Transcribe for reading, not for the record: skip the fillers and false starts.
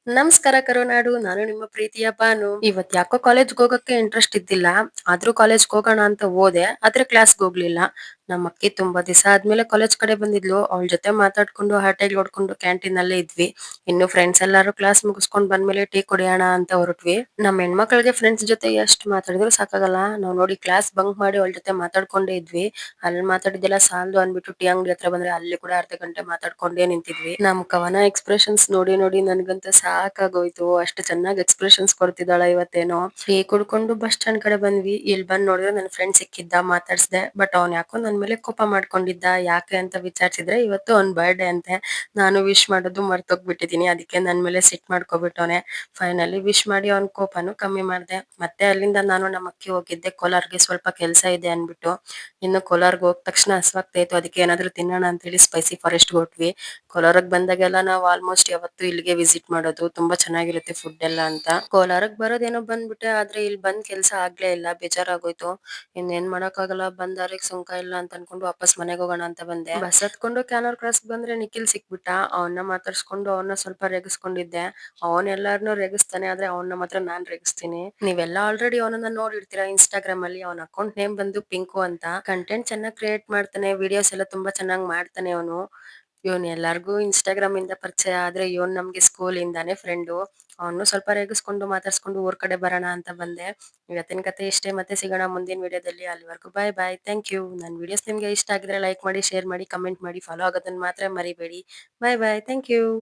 ನಮಸ್ಕಾರ ಕರುನಾಡು. ನಾನು ನಿಮ್ಮ ಪ್ರೀತಿಯ ಬಾನು. ಇವತ್ ಯಾಕೋ ಕಾಲೇಜ್‌ಗೆ ಹೋಗಕ್ಕೆ ಇಂಟ್ರೆಸ್ಟ್ ಇದ್ದಿಲ್ಲ. ಆದ್ರೂ ಕಾಲೇಜ್‌ಗೆ ಹೋಗೋಣ ಅಂತ ಹೋದೆ. ಆದ್ರೆ ಕ್ಲಾಸ್‌ಗೆ ಹೋಗ್ಲಿಲ್ಲ. ನಮ್ಮ ಅಕ್ಕಿ ತುಂಬಾ ದಿವಸ ಆದ್ಮೇಲೆ ಕಾಲೇಜ್ ಕಡೆ ಬಂದಿದ್ಲು. ಅವಳ ಜೊತೆ ಮಾತಾಡ್ಕೊಂಡು ಹರಟೆ ಹೊಡ್ಕೊಂಡು ಕ್ಯಾಂಟೀನ್ ಅಲ್ಲೇ ಇದ್ವಿ. ಇನ್ನು ಫ್ರೆಂಡ್ಸ್ ಎಲ್ಲಾರು ಕ್ಲಾಸ್ ಮುಗಿಸ್ಕೊಂಡ್ ಬಂದ್ಮೇಲೆ ಟೀ ಕುಡಿಯೋಣ ಅಂತ ಹೊರಟ್ವಿ. ನಮ್ಮ ಹೆಣ್ಮಕ್ಳಿಗೆ ಫ್ರೆಂಡ್ಸ್ ಜೊತೆ ಎಷ್ಟು ಮಾತಾಡಿದ್ರು ಸಾಕಾಗಲ್ಲ. ನಾವ್ ನೋಡಿ ಕ್ಲಾಸ್ ಬಂಕ್ ಮಾಡಿ ಅವಳ ಜೊತೆ ಮಾತಾಡ್ಕೊಂಡೇ ಇದ್ವಿ. ಅಲ್ಲಿ ಮಾತಾಡಿದ್ದೆಲ್ಲ ಸಾಲದು ಅಂದ್ಬಿಟ್ಟು ಟೀ ಅಂಗಡಿ ಹತ್ರ ಬಂದ್ರೆ ಅಲ್ಲಿ ಕೂಡ ಅರ್ಧ ಗಂಟೆ ಮಾತಾಡ್ಕೊಂಡೇ ನಿಂತಿದ್ವಿ. ನಮ್ ಕವನ ಎಕ್ಸ್‌ಪ್ರೆಷನ್ಸ್ ನೋಡಿ ನೋಡಿ ನನ್ಗಂತೂ ಸಾಕಾಗೋಯ್ತು. ಅಷ್ಟು ಚೆನ್ನಾಗಿ ಎಕ್ಸ್‌ಪ್ರೆಷನ್ಸ್ ಕೊಡ್ತಿದ್ದಾಳ ಇವತ್ತೇನೋ. ಟೀ ಕುಡ್ಕೊಂಡು ಬಸ್ ಸ್ಟಾಂಡ್ ಕಡೆ ಬಂದ್ವಿ. ಇಲ್ಲಿ ಬಂದ್ ನೋಡಿದ್ರೆ ನನ್ ಫ್ರೆಂಡ್ ಸಿಕ್ಕಿದ್ದ, ಮಾತಾಡ್ಸ್ದೆ. ಬಟ್ ಅವ್ನ್ ಯಾಕೋ ನನ್ ಮೇಲೆ ಕೋಪ ಮಾಡ್ಕೊಂಡಿದ್ದ. ಯಾಕೆ ಅಂತ ವಿಚಾರಿಸಿದ್ರೆ ಇವತ್ತು ಅವ್ನ್ ಬರ್ಡೇ ಅಂತೆ. ನಾನು ವಿಶ್ ಮಾಡೋದು ಮರ್ತೋಗ್ಬಿಟ್ಟಿದೀನಿ. ಅದಕ್ಕೆ ನನ್ ಮೇಲೆ ಸಿಟ್ ಮಾಡ್ಕೊಬಿಟ್ಟವ್ನೆ. ಫೈನಲಿ ವಿಶ್ ಮಾಡಿ ಅವ್ನ್ ಕೋಪನು ಕಮ್ಮಿ ಮಾಡ್ದೆ. ಮತ್ತೆ ಅಲ್ಲಿಂದ ನಾನು ನಮ್ಮ ಅಕ್ಕಿ ಹೋಗಿದ್ದೆ ಕೋಲಾರ್‌ಗೆ, ಸ್ವಲ್ಪ ಕೆಲ್ಸ ಇದೆ ಅನ್ಬಿಟ್ಟು. ಇನ್ನು ಕೋಲಾರ್‌ಗೆ ಹೋದ್ ತಕ್ಷಣ ಹಸ್ವಾಗ್ತಾ ಇತ್ತು. ಅದಕ್ಕೆ ಏನಾದ್ರು ತಿನ್ನೋಣ ಅಂತ ಹೇಳಿ ಸ್ಪೈಸಿ ಫಾರೆಸ್ಟ್‌ಗೆ ಹೊರಟ್ವಿ. ಕೋಲಾರಕ್ ಬಂದಾಗೆಲ್ಲ ನಾವು ಆಲ್ಮೋಸ್ಟ್ ಯಾವತ್ತೂ ಇಲ್ಲಿಗೆ ವಿಸಿಟ್ ಮಾಡೋದು. ತುಂಬಾ ಚೆನ್ನಾಗಿರುತ್ತೆ ಫುಡ್ ಎಲ್ಲ ಅಂತ. ಕೋಲಾರಕ್ ಬರೋದೇನೋ ಬಂದ್ಬಿಟ್ಟೆ. ಆದ್ರೆ ಇಲ್ಲಿ ಬಂದ್ ಕೆಲ್ಸ ಆಗ್ಲೇ ಇಲ್ಲ. ಬೇಜಾರಾಗೋಯ್ತು. ಇನ್ನೇನ್ ಮಾಡಕ್ಕಾಗಲ್ಲ. ಬಂದ್ ದಾರಿಗ್ ಸುಂಕ ಇಲ್ಲ ಅಂತ ಅನ್ಕೊಂಡು ವಾಪಸ್ ಮನೆಗ್ ಹೋಗೋಣ ಅಂತ ಬಂದೆ. ಬಸ್ ಹತ್ಕೊಂಡು ಕ್ಯಾನಲ್ ಕ್ರಾಸ್‌ಗ್ ಬಂದ್ರೆ ನಿಖಿಲ್ ಸಿಕ್ಬಿಟ್ಟ. ಅವನ್ನ ಮಾತಾಡ್ಸ್ಕೊಂಡು ಅವನ್ನ ಸ್ವಲ್ಪ ರೇಗಿಸ್ಕೊಂಡಿದ್ದೆ. ಅವನ್ ಎಲ್ಲಾರ್ನೂ ರೇಗಿಸ್ತಾನೆ. ಆದ್ರೆ ಅವನ್ನ ಮಾತ್ರ ನಾನ್ ರೇಗಿಸ್ತೀನಿ. ನೀವೆಲ್ಲ ಆಲ್ರೆಡಿ ಅವನನ್ನ ನೋಡಿರ್ತೀರಾ ಇನ್ಸ್ಟಾಗ್ರಾಮ್ ಅಲ್ಲಿ. ಅವನ ಅಕೌಂಟ್ ನೇಮ್ ಬಂದು ಪಿಂಕು ಅಂತ. ಕಂಟೆಂಟ್ ಚೆನ್ನಾಗ್ ಕ್ರಿಯೇಟ್ ಮಾಡ್ತಾನೆ. ವಿಡಿಯೋಸ್ ಎಲ್ಲ ತುಂಬಾ ಚೆನ್ನಾಗ್ ಮಾಡ್ತಾನೆ ಅವನು. ಇವನ್ ಎಲ್ಲಾರ್ಗೂ ಇನ್ಸ್ಟಾಗ್ರಾಮ್ ಇಂದ ಪರಿಚಯ. ಆದ್ರೆ ಇವನ್ ನಮ್ಗೆ ಸ್ಕೂಲ್ ಇಂದಾನೆ ಫ್ರೆಂಡು. ಅವನು ಸ್ವಲ್ಪ ರೇಗಿಸ್ಕೊಂಡು ಮಾತಾಡ್ಸ್ಕೊಂಡು ಊರ್ ಕಡೆ ಬರೋಣ ಅಂತ ಬಂದೆ. ಇವತ್ತಿನ ಕತೆ ಇಷ್ಟೇ. ಮತ್ತೆ ಸಿಗೋಣ ಮುಂದಿನ ವಿಡಿಯೋದಲ್ಲಿ. ಅಲ್ಲಿವರೆಗೂ ಬಾಯ್ ಬಾಯ್. Thank you. ನನ್ ವಿಡಿಯೋಸ್ ನಿಮ್ಗೆ ಇಷ್ಟ ಆಗಿದ್ರೆ ಲೈಕ್ ಮಾಡಿ, ಶೇರ್ ಮಾಡಿ, ಕಮೆಂಟ್ ಮಾಡಿ, ಫಾಲೋ ಆಗೋದನ್ನ ಮಾತ್ರ ಮರಿಬೇಡಿ. Bye bye. Thank you.